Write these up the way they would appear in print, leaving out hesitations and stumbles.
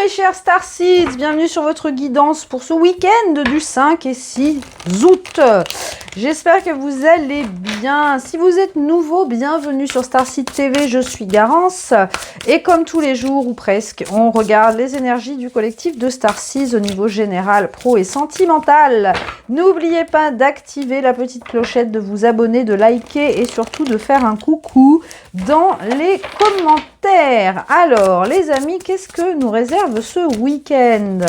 mes chers Starseeds, bienvenue sur votre guidance pour ce week-end du 5 et 6 août. J'espère que vous allez bien. Si vous êtes nouveau, bienvenue sur Starseed TV, je suis Garance. Et comme tous les jours, ou presque, on regarde les énergies du collectif de Starseeds au niveau général, pro et sentimental. N'oubliez pas d'activer la petite clochette, de vous abonner, de liker et surtout de faire un coucou dans les commentaires. Alors, les amis, qu'est-ce que nous réserve ce week-end?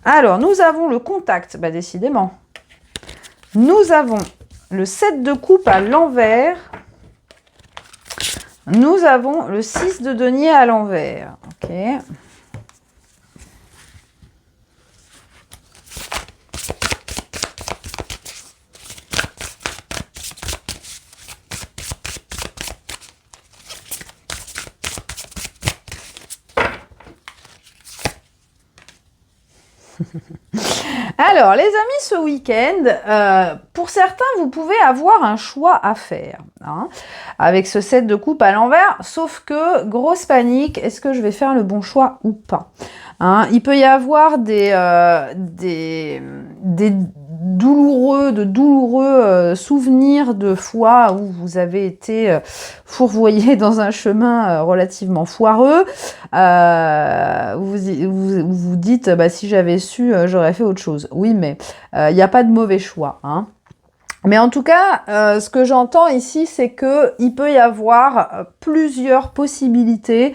Alors, nous avons le contact, bah décidément. Nous avons le 7 de coupe à l'envers. Nous avons le 6 de denier à l'envers. Ok. Alors, les amis, ce week-end, pour certains, vous pouvez avoir un choix à faire, hein, avec ce 7 de coupe à l'envers, sauf que, grosse panique, est-ce que je vais faire le bon choix ou pas, hein? Il peut y avoir des douloureux souvenirs de fois où vous avez été fourvoyé dans un chemin relativement foireux. Vous dites, bah, si j'avais su, j'aurais fait autre chose. Oui, mais il n'y a pas de mauvais choix, hein. Mais en tout cas, ce que j'entends ici, c'est que il peut y avoir plusieurs possibilités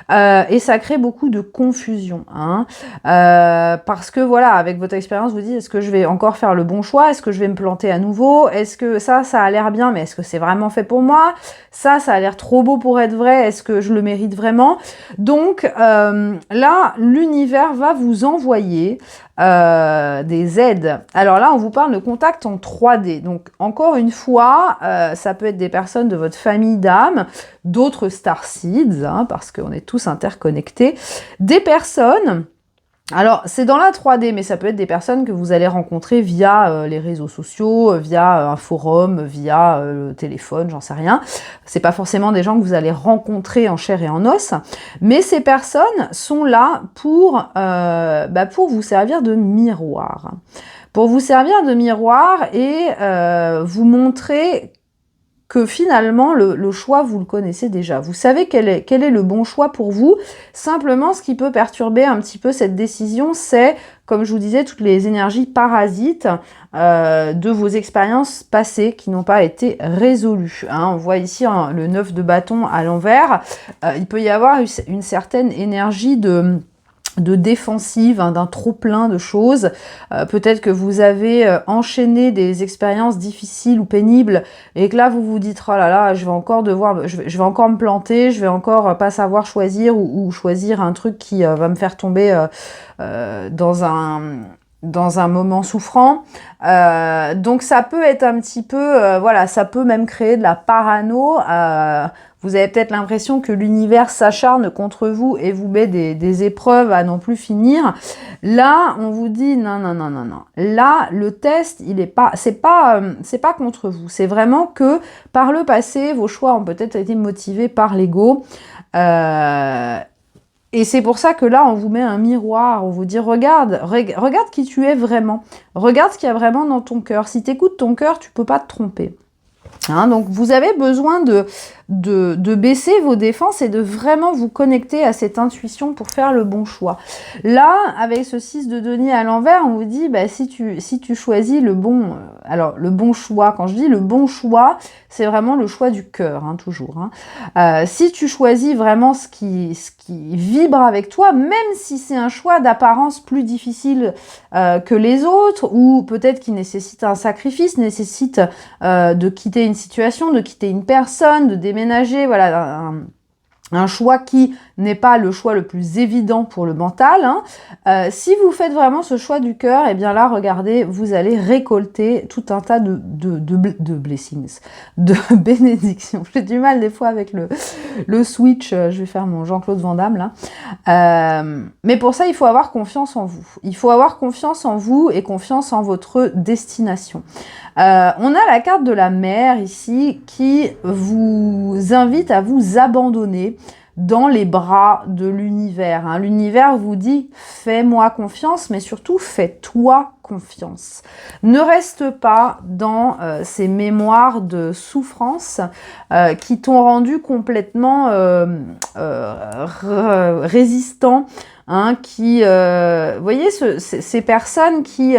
et ça crée beaucoup de confusion, hein. Parce que voilà, avec votre expérience, vous dites, est-ce que je vais encore faire le bon choix? Est-ce que je vais me planter à nouveau? Est-ce que ça a l'air bien, mais est-ce que c'est vraiment fait pour moi? Ça a l'air trop beau pour être vrai. Est-ce que je le mérite vraiment? Donc là, l'univers va vous envoyer des aides. Alors là, on vous parle de contact en 3D. Donc, encore une fois, ça peut être des personnes de votre famille d'âme, d'autres Starseeds, hein, parce qu'on est tous interconnectés, des personnes... Alors, c'est dans la 3D, mais ça peut être des personnes que vous allez rencontrer via les réseaux sociaux, via un forum, via le téléphone, j'en sais rien. C'est pas forcément des gens que vous allez rencontrer en chair et en os, mais ces personnes sont là pour vous servir de miroir. Pour vous servir de miroir et vous montrer que finalement, le choix, vous le connaissez déjà. Vous savez quel est le bon choix pour vous. Simplement, ce qui peut perturber un petit peu cette décision, c'est, comme je vous disais, toutes les énergies parasites de vos expériences passées qui n'ont pas été résolues, hein. On voit ici le 9 de bâton à l'envers. Il peut y avoir une certaine énergie de défensive, hein, d'un trop plein de choses. Peut-être que vous avez enchaîné des expériences difficiles ou pénibles et que là vous vous dites oh là là, je vais encore me planter, je vais encore pas savoir choisir ou choisir un truc qui va me faire tomber dans un moment souffrant. Donc ça peut être un petit peu, voilà, ça peut même créer de la parano. Vous avez peut-être l'impression que l'univers s'acharne contre vous et vous met des épreuves à n'en plus finir. Là, on vous dit non, non, non, non, non. Là, le test, c'est pas contre vous. C'est vraiment que par le passé, vos choix ont peut-être été motivés par l'ego. Et c'est pour ça que là, on vous met un miroir, on vous dit, regarde qui tu es vraiment. Regarde ce qu'il y a vraiment dans ton cœur. Si tu écoutes ton cœur, tu peux pas te tromper. Hein, donc, vous avez besoin de baisser vos défenses et de vraiment vous connecter à cette intuition pour faire le bon choix. Là, avec ce 6 de denier à l'envers, on vous dit, bah, si tu choisis le bon... alors, le bon choix, quand je dis le bon choix, c'est vraiment le choix du cœur, hein, toujours. Hein. Si tu choisis vraiment ce qui vibre avec toi, même si c'est un choix d'apparence plus difficile que les autres, ou peut-être qui nécessite un sacrifice, nécessite de quitter une situation, de quitter une personne, de déménager, voilà, un choix qui n'est pas le choix le plus évident pour le mental, hein. Si vous faites vraiment ce choix du cœur, et bien là, regardez, vous allez récolter tout un tas de blessings, de bénédictions. J'ai du mal des fois avec le switch, je vais faire mon Jean-Claude Van Damme là. Mais pour ça, il faut avoir confiance en vous. Il faut avoir confiance en vous et confiance en votre destination. On a la carte de la mer ici qui vous invite à vous abandonner dans les bras de l'univers. Hein. L'univers vous dit « fais-moi confiance », mais surtout « fais-toi confiance ». Ne reste pas dans ces mémoires de souffrance qui t'ont rendu complètement résistant. Hein, vous voyez, ces personnes qui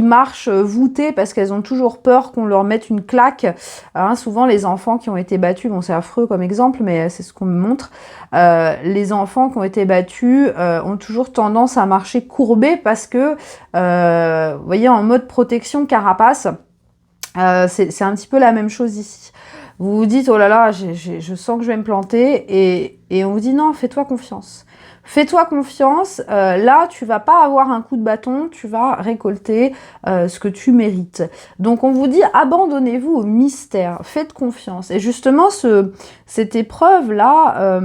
marchent voûtées parce qu'elles ont toujours peur qu'on leur mette une claque. Hein, souvent, les enfants qui ont été battus, bon, c'est affreux comme exemple, mais c'est ce qu'on me montre. Les enfants qui ont été battus ont toujours tendance à marcher courbés parce que, vous voyez, en mode protection carapace, c'est un petit peu la même chose ici. Vous vous dites, oh là là, je sens que je vais me planter, et on vous dit, non, fais-toi confiance. Fais-toi confiance, là tu vas pas avoir un coup de bâton, tu vas récolter ce que tu mérites. Donc on vous dit abandonnez-vous au mystère, faites confiance. Et justement cette épreuve-là,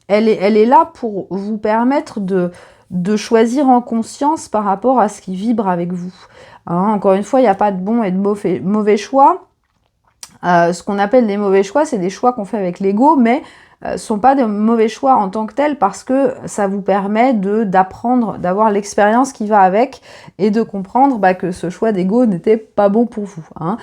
elle est là pour vous permettre de choisir en conscience par rapport à ce qui vibre avec vous. Hein, encore une fois, il n'y a pas de bon et de mauvais choix. Ce qu'on appelle des mauvais choix, c'est des choix qu'on fait avec l'ego, mais sont pas de mauvais choix en tant que tels parce que ça vous permet d'apprendre, d'avoir l'expérience qui va avec et de comprendre que ce choix d'ego n'était pas bon pour vous. Hein.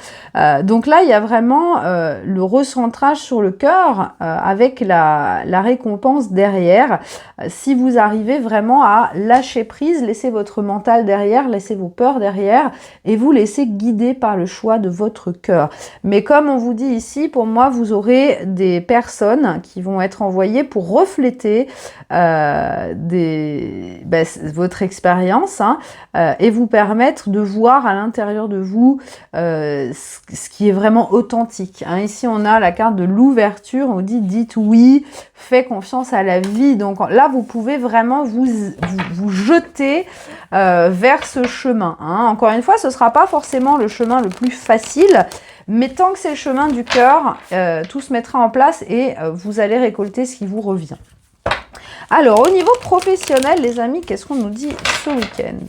Donc là, il y a vraiment le recentrage sur le cœur avec la récompense derrière. Si vous arrivez vraiment à lâcher prise, laisser votre mental derrière, laisser vos peurs derrière et vous laisser guider par le choix de votre cœur. Mais comme on vous dit ici, pour moi, vous aurez des personnes qui vont être envoyées pour refléter votre expérience et vous permettre de voir à l'intérieur de vous ce qui est vraiment authentique. Hein. Ici, on a la carte de l'ouverture. On dit « dites oui, fais confiance à la vie ». Donc là, vous pouvez vraiment vous jeter vers ce chemin. Hein. Encore une fois, ce ne sera pas forcément le chemin le plus facile, mais tant que c'est le chemin du cœur, tout se mettra en place et vous allez récolter ce qui vous revient. Alors, au niveau professionnel, les amis, qu'est-ce qu'on nous dit ce week-end ?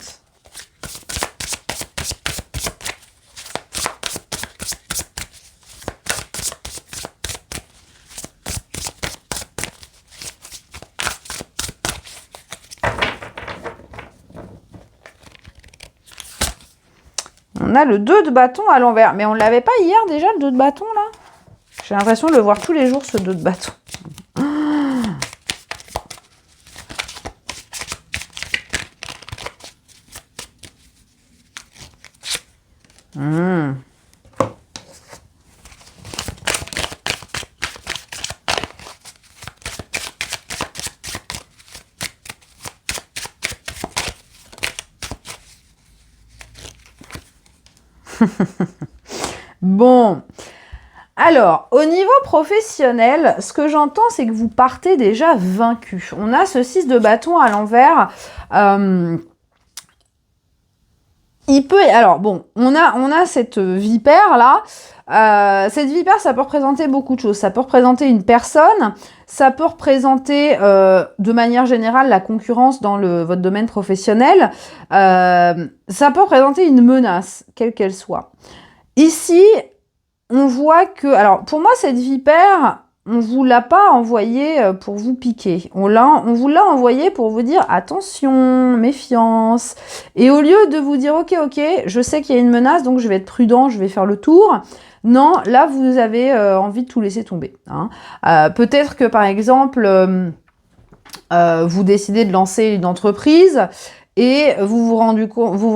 On a le 2 de bâton à l'envers. Mais on ne l'avait pas hier déjà, le 2 de bâton, là? J'ai l'impression de le voir tous les jours, ce 2 de bâton. Bon, alors, au niveau professionnel, ce que j'entends, c'est que vous partez déjà vaincu. On a ce 6 de bâton à l'envers. Alors, bon, on a cette vipère-là. Cette vipère, ça peut représenter beaucoup de choses. Ça peut représenter une personne, ça peut représenter de manière générale la concurrence dans votre domaine professionnel, ça peut représenter une menace, quelle qu'elle soit. Ici, on voit que... Alors, pour moi, cette vipère, on ne vous l'a pas envoyée pour vous piquer. On vous l'a envoyée pour vous dire attention, méfiance. Et au lieu de vous dire ok, je sais qu'il y a une menace, donc je vais être prudent, je vais faire le tour. Non, là, vous avez envie de tout laisser tomber. Hein. Peut-être que, par exemple, vous décidez de lancer une entreprise et vous vous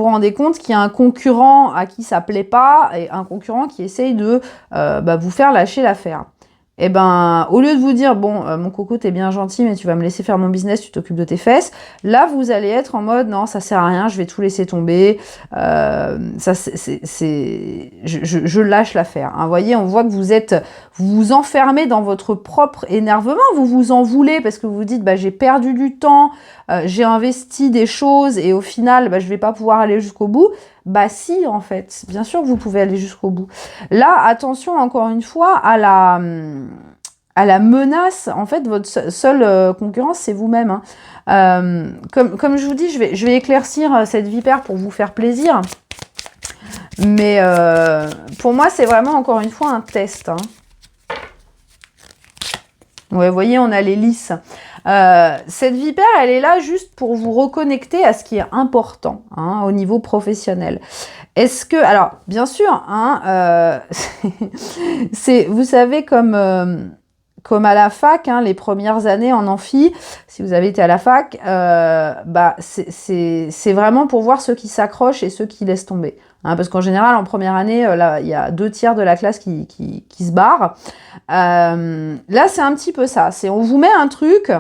rendez compte qu'il y a un concurrent à qui ça plaît pas et un concurrent qui essaye de vous faire lâcher l'affaire. Eh ben, au lieu de vous dire, bon, mon coco, t'es bien gentil, mais tu vas me laisser faire mon business, tu t'occupes de tes fesses, là, vous allez être en mode, non, ça sert à rien, je vais tout laisser tomber, je lâche l'affaire. Hein. Vous voyez, on voit que vous vous enfermez dans votre propre énervement, vous vous en voulez parce que vous vous dites, j'ai perdu du temps, j'ai investi des choses et au final, je vais pas pouvoir aller jusqu'au bout. Si, en fait, bien sûr que vous pouvez aller jusqu'au bout. Là, attention, encore une fois, à la menace. En fait, votre seule concurrence, c'est vous-même. Hein. Comme je vous dis, je vais éclaircir cette vipère pour vous faire plaisir. Mais pour moi, c'est vraiment encore une fois un test. Hein. Ouais, vous voyez, on a les lys. Cette vipère, elle est là juste pour vous reconnecter à ce qui est important hein, au niveau professionnel. Est-ce que, alors, bien sûr, hein, vous savez, comme à la fac, hein, les premières années en amphi, si vous avez été à la fac, bah, c'est vraiment pour voir ceux qui s'accrochent et ceux qui laissent tomber. Hein, parce qu'en général, en première année, là, il y a 2/3 de la classe qui se barre. Là, c'est un petit peu ça. On vous met un truc,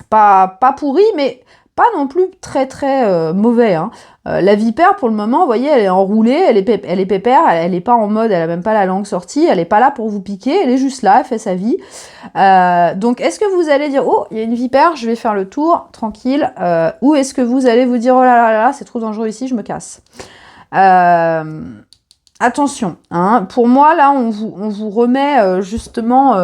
pas pourri, mais pas non plus très mauvais. Hein. La vipère, pour le moment, vous voyez, elle est enroulée, elle est pépère, elle n'est pas en mode, elle a même pas la langue sortie, elle n'est pas là pour vous piquer, elle est juste là, elle fait sa vie. Donc, est-ce que vous allez dire, oh, il y a une vipère, je vais faire le tour, tranquille, ou est-ce que vous allez vous dire, oh là là là, c'est trop dangereux ici, je me casse. Attention, hein, pour moi, là, on vous remet justement...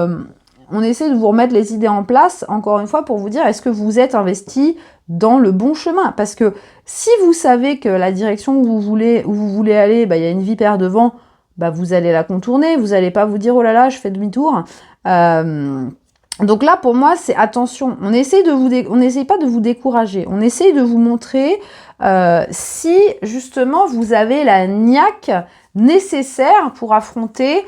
on essaie de vous remettre les idées en place, encore une fois, pour vous dire, est-ce que vous êtes investi dans le bon chemin? Parce que si vous savez que la direction où vous voulez aller, bah, y a une vipère devant, bah, vous allez la contourner, vous n'allez pas vous dire, oh là là, je fais demi-tour. Donc là, pour moi, c'est attention. On n'essaie pas de vous décourager. On essaie de vous montrer si, justement, vous avez la niaque nécessaire pour affronter,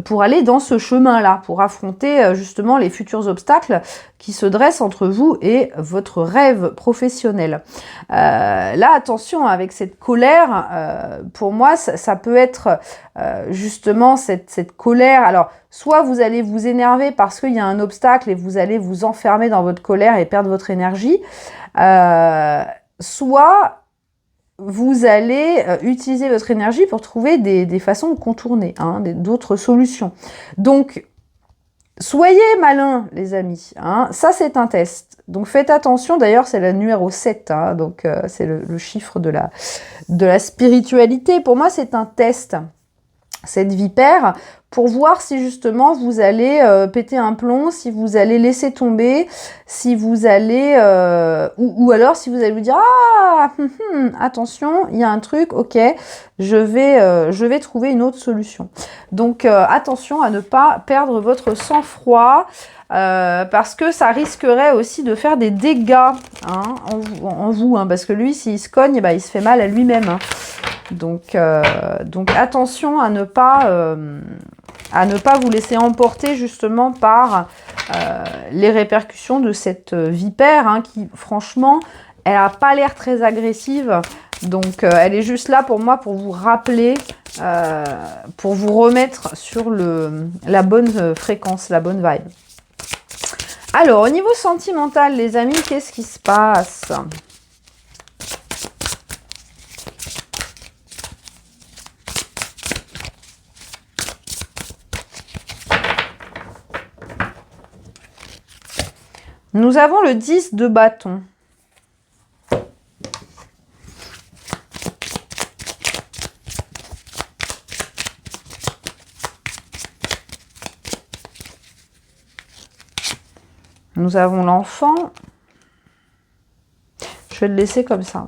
pour aller dans ce chemin-là, pour affronter justement les futurs obstacles qui se dressent entre vous et votre rêve professionnel. Là, attention, avec cette colère, pour moi, ça peut être justement cette colère. Alors, soit vous allez vous énerver parce qu'il y a un obstacle et vous allez vous enfermer dans votre colère et perdre votre énergie, soit vous allez utiliser votre énergie pour trouver des façons de contourner, hein, d'autres solutions. Donc, soyez malins, les amis. Hein. Ça, c'est un test. Donc, faites attention. D'ailleurs, c'est le numéro 7. Hein, donc, c'est le chiffre de la spiritualité. Pour moi, c'est un test, cette vipère, pour voir si justement vous allez péter un plomb, si vous allez laisser tomber, si vous allez... ou alors si vous allez vous dire « Ah, attention, il y a un truc, ok, je vais trouver une autre solution. » Donc attention à ne pas perdre votre sang-froid, parce que ça risquerait aussi de faire des dégâts hein, en vous, hein, parce que lui, s'il se cogne, bah, il se fait mal à lui-même. Hein. Donc attention à ne pas vous laisser emporter justement par les répercussions de cette vipère hein, qui, franchement, elle n'a pas l'air très agressive. Donc, elle est juste là pour moi pour vous rappeler, pour vous remettre sur la bonne fréquence, la bonne vibe. Alors, au niveau sentimental, les amis, qu'est-ce qui se passe ? Nous avons le 10 de bâton. Nous avons l'enfant. Je vais le laisser comme ça.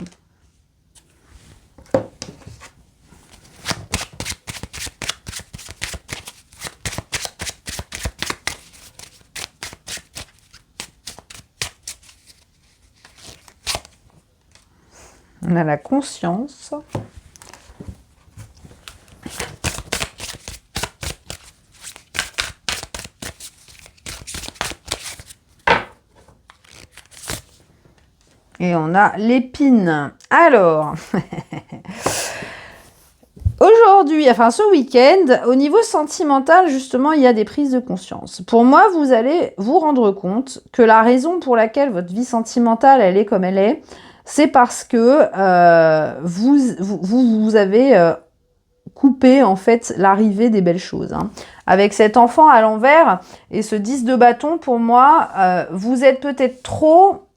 On a la conscience. Et on a l'épine. Alors, aujourd'hui, enfin ce week-end, au niveau sentimental, justement, il y a des prises de conscience. Pour moi, vous allez vous rendre compte que la raison pour laquelle votre vie sentimentale, elle est comme elle est, c'est parce que vous avez coupé, en fait, l'arrivée des belles choses. Hein. Avec cet enfant à l'envers et ce 10 de bâton, pour moi, vous êtes peut-être trop...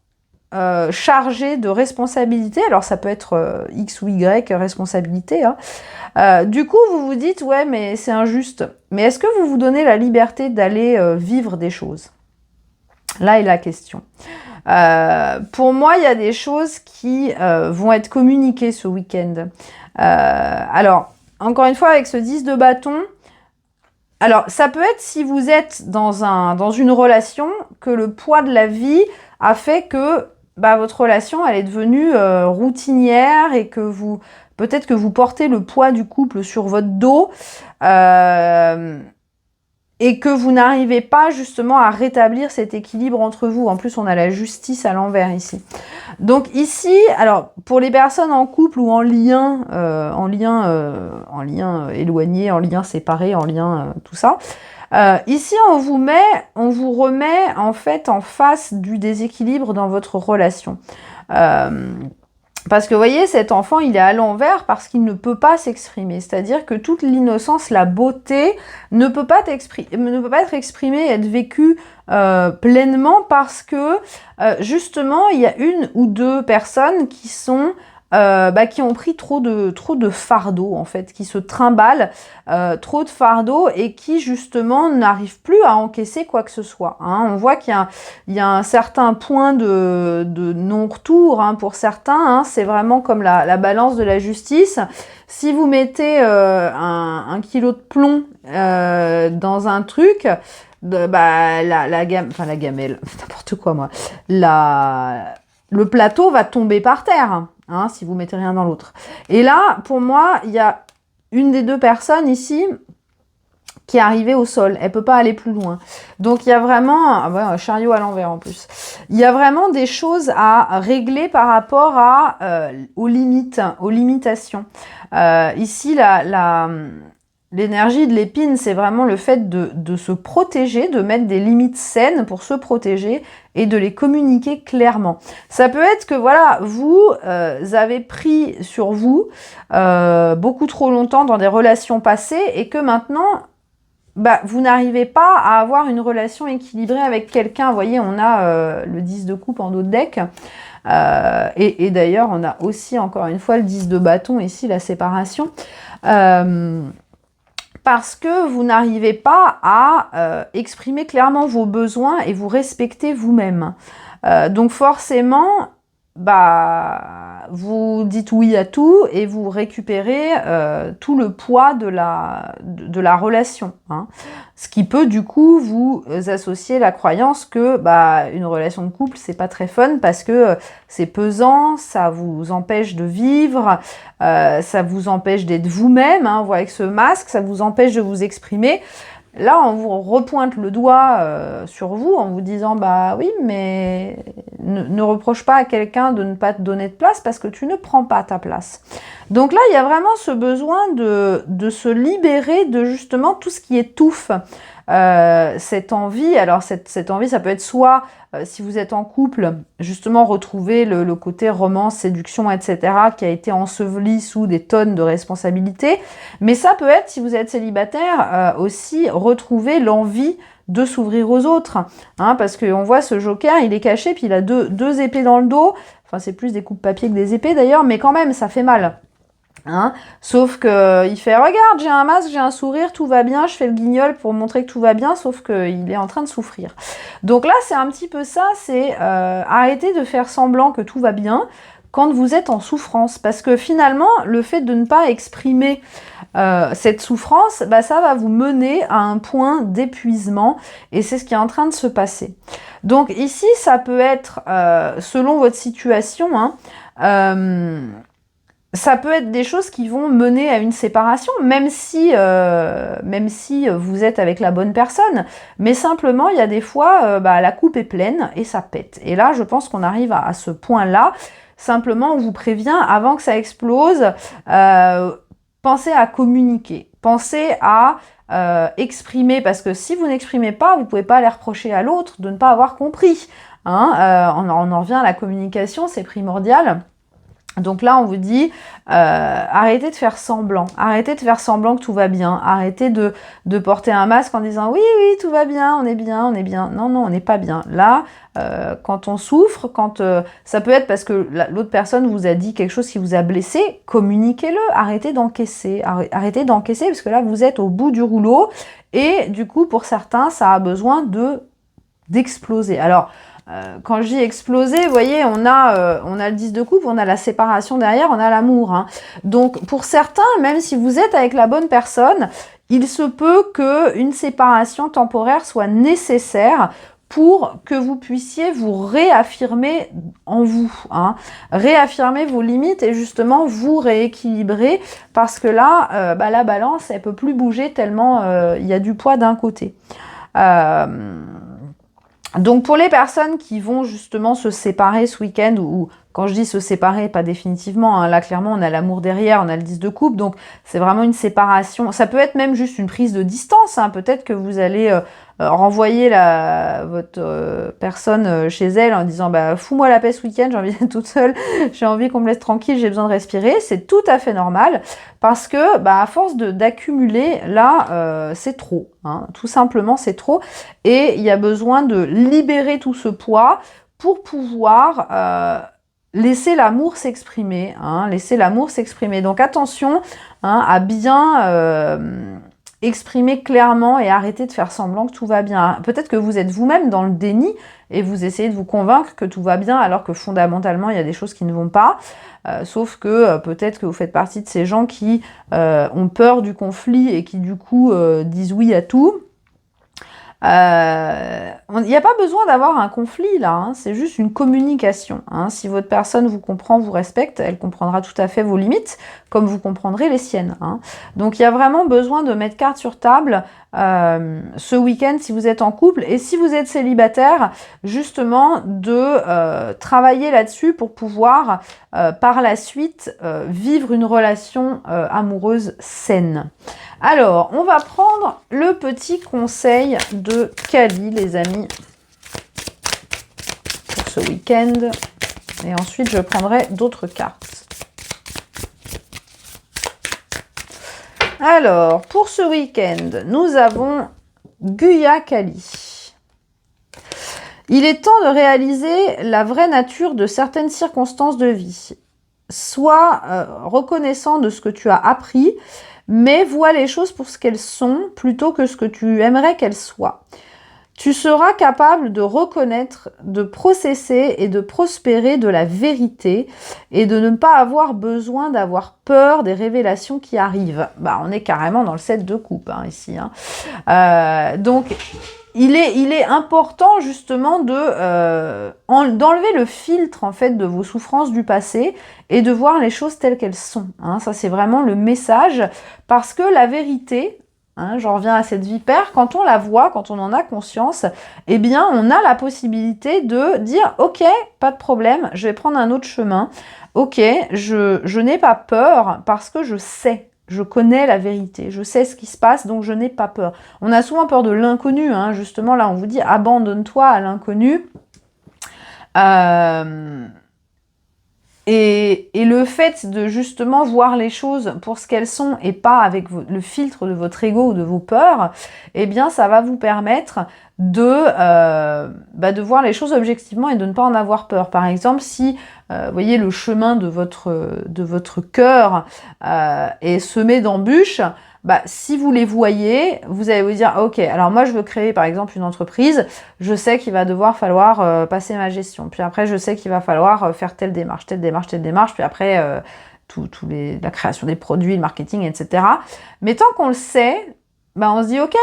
chargé de responsabilité, alors ça peut être X ou Y responsabilité, hein. Du coup vous vous dites ouais mais c'est injuste, mais est-ce que vous vous donnez la liberté d'aller vivre des choses? Là est la question. Pour moi, il y a des choses qui vont être communiquées ce week-end. Alors, encore une fois, avec ce 10 de bâton, alors ça peut être si vous êtes dans une relation, que le poids de la vie a fait que votre relation, elle est devenue routinière et que peut-être que vous portez le poids du couple sur votre dos. Et que vous n'arrivez pas justement à rétablir cet équilibre entre vous. En plus, on a la justice à l'envers ici. Donc ici, alors pour les personnes en couple ou en lien éloigné, en lien séparé, en lien tout ça, ici on vous remet en fait en face du déséquilibre dans votre relation. Parce que vous voyez, cet enfant, il est à l'envers parce qu'il ne peut pas s'exprimer. C'est-à-dire que toute l'innocence, la beauté ne peut pas être exprimée, être vécue pleinement parce que justement, il y a une ou deux personnes qui sont qui ont pris trop de fardeau en fait, qui se trimballent trop de fardeau et qui justement n'arrivent plus à encaisser quoi que ce soit. Hein. On voit qu'il y a un certain point de non-retour pour certains. Hein. C'est vraiment comme la balance de la justice. Si vous mettez un kilo de plomb dans un truc, la gamelle, n'importe quoi moi, le plateau va tomber par terre. Hein, si vous mettez rien dans l'autre. Et là, pour moi, il y a une des deux personnes ici qui est arrivée au sol. Elle peut pas aller plus loin. Donc, il y a vraiment... un chariot à l'envers, en plus. Il y a vraiment des choses à régler par rapport aux limites, aux limitations. Ici, l'énergie de l'épine, c'est vraiment le fait de se protéger, de mettre des limites saines pour se protéger et de les communiquer clairement. Ça peut être que voilà, vous avez pris sur vous beaucoup trop longtemps dans des relations passées et que maintenant, vous n'arrivez pas à avoir une relation équilibrée avec quelqu'un. Vous voyez, on a le 10 de coupe en dos de deck. Et d'ailleurs, on a aussi, encore une fois, le 10 de bâton, ici, la séparation. Parce que vous n'arrivez pas à exprimer clairement vos besoins et vous respecter vous-même. Donc forcément, vous dites oui à tout et vous récupérez tout le poids de la relation. Hein. Ce qui peut du coup vous associer la croyance que une relation de couple, c'est pas très fun parce que c'est pesant, ça vous empêche de vivre, ça vous empêche d'être vous-même, hein, vous voyez, avec ce masque, ça vous empêche de vous exprimer. Là, on vous repointe le doigt sur vous en vous disant oui, mais ne reproche pas à quelqu'un de ne pas te donner de place parce que tu ne prends pas ta place. Donc là, il y a vraiment ce besoin de se libérer de justement tout ce qui étouffe cette envie. Alors cette envie, ça peut être soit si vous êtes en couple, justement retrouver le côté romance, séduction, etc. qui a été enseveli sous des tonnes de responsabilités. Mais ça peut être, si vous êtes célibataire, aussi retrouver l'envie de s'ouvrir aux autres. Hein, parce qu'on voit ce joker, il est caché, puis il a deux épées dans le dos. Enfin, c'est plus des coups de papier que des épées d'ailleurs, mais quand même, ça fait mal. Hein, sauf que il fait regarde, j'ai un masque, j'ai un sourire, tout va bien, je fais le guignol pour montrer que tout va bien, sauf qu'il est en train de souffrir. Donc là, c'est un petit peu ça, c'est arrêter de faire semblant que tout va bien quand vous êtes en souffrance, parce que finalement, le fait de ne pas exprimer cette souffrance, ça va vous mener à un point d'épuisement, et c'est ce qui est en train de se passer. Donc ici, ça peut être, selon votre situation, ça peut être des choses qui vont mener à une séparation, même si vous êtes avec la bonne personne. Mais simplement, il y a des fois, la coupe est pleine et ça pète. Et là, je pense qu'on arrive à ce point-là. Simplement, on vous prévient, avant que ça explose, pensez à communiquer. Pensez à exprimer, parce que si vous n'exprimez pas, vous ne pouvez pas les reprocher à l'autre de ne pas avoir compris. Hein, on en revient à la communication, c'est primordial. Donc là, on vous dit, arrêtez de faire semblant que tout va bien, arrêtez de porter un masque en disant oui, tout va bien, on est bien. Non, on n'est pas bien. Là, quand on souffre, ça peut être parce que l'autre personne vous a dit quelque chose qui vous a blessé, communiquez-le, arrêtez d'encaisser parce que là, vous êtes au bout du rouleau et du coup, pour certains, ça a besoin de d'exploser. Alors, quand je dis exploser, vous voyez, on a le 10 de coupe, on a la séparation derrière, on a l'amour. Hein. Donc, pour certains, même si vous êtes avec la bonne personne, il se peut qu'une séparation temporaire soit nécessaire pour que vous puissiez vous réaffirmer en vous, hein, réaffirmer vos limites et justement vous rééquilibrer parce que là, la balance, elle peut plus bouger tellement il y a du poids d'un côté. Donc pour les personnes qui vont justement se séparer ce week-end, ou quand je dis se séparer, pas définitivement, hein, là clairement on a l'amour derrière, on a le 10 de coupe, donc c'est vraiment une séparation. Ça peut être même juste une prise de distance, hein, peut-être que vous allez renvoyer votre personne chez elle en disant bah fous-moi la paix ce week-end, j'ai envie d'être toute seule, j'ai envie qu'on me laisse tranquille, j'ai besoin de respirer. C'est tout à fait normal parce que à force d'accumuler, là c'est trop, hein, tout simplement c'est trop et il y a besoin de libérer tout ce poids pour pouvoir laisser l'amour s'exprimer, hein, laisser l'amour s'exprimer. Donc attention hein, à bien exprimer clairement et arrêter de faire semblant que tout va bien. Peut-être que vous êtes vous-même dans le déni et vous essayez de vous convaincre que tout va bien alors que fondamentalement il y a des choses qui ne vont pas. Sauf que peut-être que vous faites partie de ces gens qui ont peur du conflit et qui du coup disent oui à tout. Il n'y a pas besoin d'avoir un conflit là, hein, c'est juste une communication. Hein. Si votre personne vous comprend, vous respecte, elle comprendra tout à fait vos limites, comme vous comprendrez les siennes. Hein. Donc il y a vraiment besoin de mettre carte sur table ce week-end si vous êtes en couple, et si vous êtes célibataire, justement de travailler là-dessus pour pouvoir par la suite vivre une relation amoureuse saine. Alors, on va prendre le petit conseil de Kali, les amis, pour ce week-end. Et ensuite, je prendrai d'autres cartes. Alors, pour ce week-end, nous avons Guya Kali. Il est temps de réaliser la vraie nature de certaines circonstances de vie. Sois reconnaissant de ce que tu as appris, mais vois les choses pour ce qu'elles sont plutôt que ce que tu aimerais qu'elles soient. Tu seras capable de reconnaître, de processer et de prospérer de la vérité et de ne pas avoir besoin d'avoir peur des révélations qui arrivent. On est carrément dans le 7 de coupe hein, ici. Hein. Donc, il est important justement d'enlever le filtre en fait de vos souffrances du passé et de voir les choses telles qu'elles sont. Hein. Ça, c'est vraiment le message parce que la vérité... Hein, j'en reviens à cette vipère, quand on la voit, quand on en a conscience, eh bien, on a la possibilité de dire « Ok, pas de problème, je vais prendre un autre chemin. Ok, je n'ai pas peur parce que je sais, je connais la vérité, je sais ce qui se passe, donc je n'ai pas peur. » On a souvent peur de l'inconnu, hein, justement, là, on vous dit « Abandonne-toi à l'inconnu. » Et le fait de justement voir les choses pour ce qu'elles sont et pas avec le filtre de votre ego ou de vos peurs, eh bien ça va vous permettre de voir les choses objectivement et de ne pas en avoir peur. Par exemple, si vous voyez le chemin de votre cœur est semé d'embûches, si vous les voyez, vous allez vous dire « Ok, alors moi je veux créer par exemple une entreprise, je sais qu'il va devoir falloir passer ma gestion. Puis après, je sais qu'il va falloir faire telle démarche. Puis après, la création des produits, le marketing, etc. » Mais tant qu'on le sait, on se dit « Ok,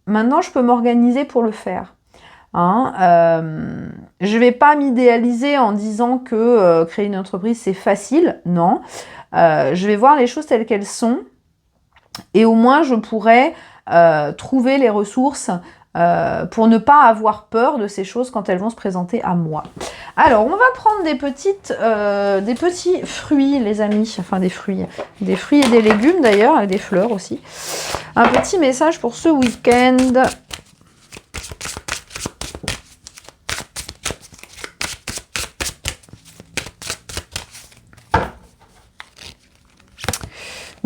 maintenant je peux m'organiser pour le faire. » Hein, je vais pas m'idéaliser en disant que créer une entreprise c'est facile, non. Je vais voir les choses telles qu'elles sont. Et au moins, je pourrais trouver les ressources pour ne pas avoir peur de ces choses quand elles vont se présenter à moi. Alors, on va prendre des petits fruits, les amis. Enfin, des fruits et des légumes d'ailleurs, et des fleurs aussi. Un petit message pour ce week-end.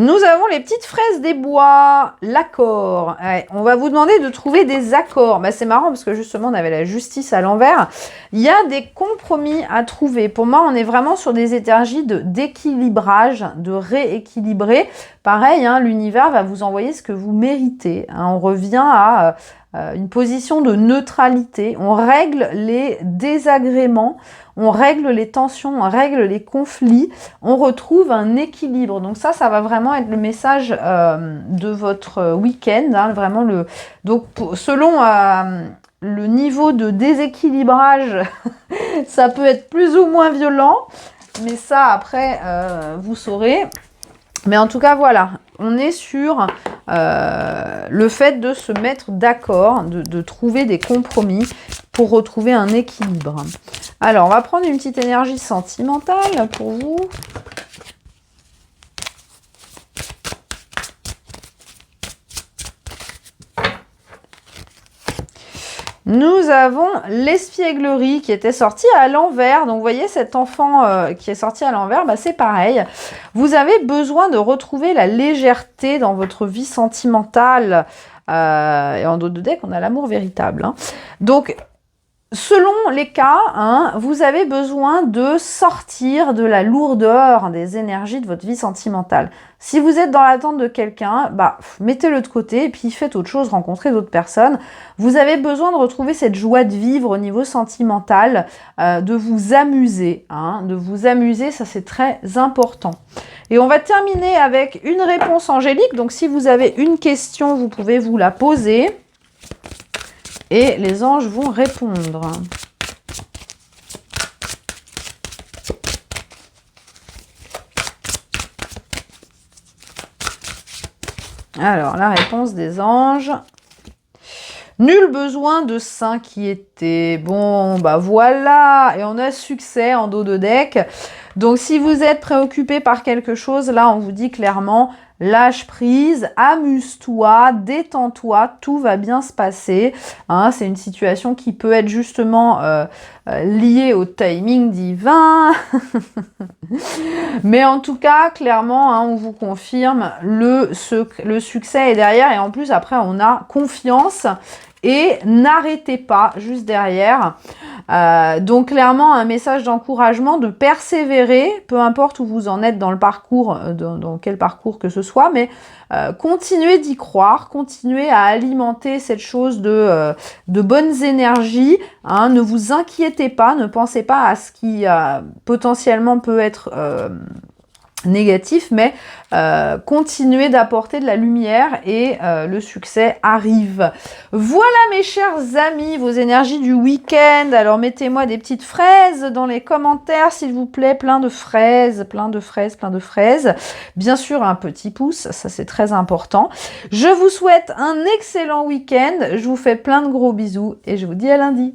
Nous avons les petites fraises des bois, l'accord. Ouais, on va vous demander de trouver des accords. C'est marrant parce que justement, on avait la justice à l'envers. Il y a des compromis à trouver. Pour moi, on est vraiment sur des énergies d'équilibrage, de rééquilibrer. Pareil, hein, l'univers va vous envoyer ce que vous méritez. Hein, on revient à une position de neutralité. On règle les désagréments, on règle les tensions, on règle les conflits, on retrouve un équilibre. Donc ça va vraiment être le message de votre week-end, hein, vraiment donc selon le niveau de déséquilibrage, ça peut être plus ou moins violent, mais ça après vous saurez. Mais en tout cas, voilà, on est sur le fait de se mettre d'accord, de trouver des compromis pour retrouver un équilibre. Alors, on va prendre une petite énergie sentimentale pour vous. Nous avons l'espièglerie qui était sortie à l'envers. Donc, vous voyez, cet enfant qui est sorti à l'envers, bah, c'est pareil. Vous avez besoin de retrouver la légèreté dans votre vie sentimentale. Et en dos de deck, on a l'amour véritable. Hein. Donc, selon les cas, hein, vous avez besoin de sortir de la lourdeur des énergies de votre vie sentimentale. Si vous êtes dans l'attente de quelqu'un, bah, mettez-le de côté et puis faites autre chose, rencontrez d'autres personnes. Vous avez besoin de retrouver cette joie de vivre au niveau sentimental, de vous amuser. Hein, de vous amuser, ça c'est très important. Et on va terminer avec une réponse angélique. Donc si vous avez une question, vous pouvez vous la poser. Et les anges vont répondre. Alors, la réponse des anges. Nul besoin de s'inquiéter. Bon, bah voilà. Et on a succès en dos de deck. Donc, si vous êtes préoccupé par quelque chose, là, on vous dit clairement, lâche prise, amuse-toi, détends-toi, tout va bien se passer. Hein, c'est une situation qui peut être justement liée au timing divin. Mais en tout cas, clairement, hein, on vous confirme, le succès est derrière. Et en plus, après, on a confiance. Et n'arrêtez pas juste derrière. Donc clairement, un message d'encouragement, de persévérer, peu importe où vous en êtes dans le parcours, dans quel parcours que ce soit, mais continuez d'y croire, continuez à alimenter cette chose de bonnes énergies. Hein, ne vous inquiétez pas, ne pensez pas à ce qui potentiellement peut être négatif, mais continuez d'apporter de la lumière et le succès arrive. Voilà mes chers amis, vos énergies du week-end. Alors mettez-moi des petites fraises dans les commentaires s'il vous plaît, plein de fraises, plein de fraises, plein de fraises. Bien sûr un petit pouce, ça c'est très important. Je vous souhaite un excellent week-end, je vous fais plein de gros bisous et je vous dis à lundi.